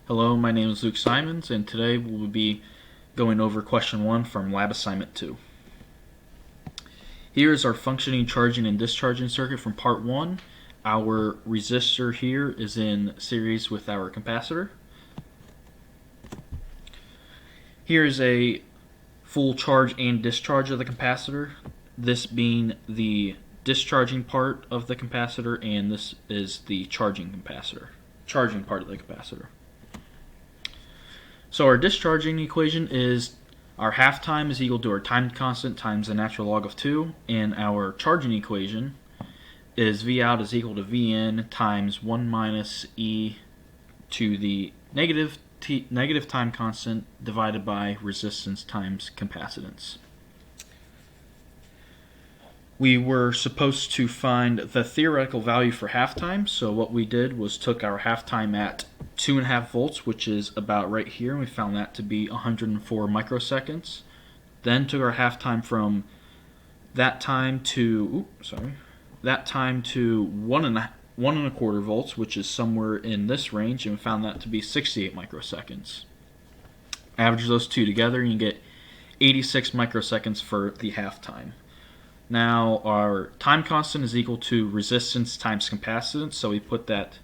Hello, my name is Luke Simons, and today we'll be going over question 1 from Lab Assignment 2. Here is our functioning charging and discharging circuit from part 1. Our resistor here is in series with our capacitor. Here is a full charge and discharge of the capacitor, this being the discharging part of the capacitor, and this is the charging part of the capacitor. So our discharging equation is our half time is equal to our time constant times the natural log of 2, and our charging equation is V out is equal to Vn times 1 minus e to the negative time constant divided by resistance times capacitance. We were supposed to find the theoretical value for halftime, so what we did was took our halftime at 2.5 volts, which is about right here, and we found that to be 104 microseconds. Then took our halftime from that time to 1.25 volts, which is somewhere in this range, and we found that to be 68 microseconds. Average those two together, and you get 86 microseconds for the halftime. Now our time constant is equal to resistance times capacitance, so we put that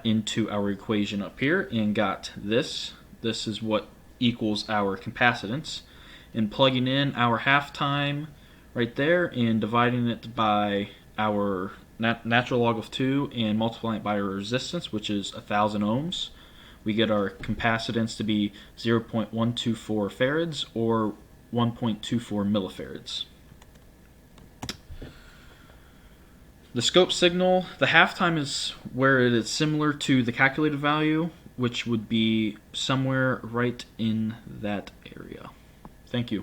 into our equation up here and got this. This is what equals our capacitance. And plugging in our halftime right there and dividing it by our natural log of 2 and multiplying it by our resistance, which is 1,000 ohms, we get our capacitance to be 0.124 farads or 1.24 millifarads. The scope signal, the halftime is where it is similar to the calculated value, which would be somewhere right in that area. Thank you.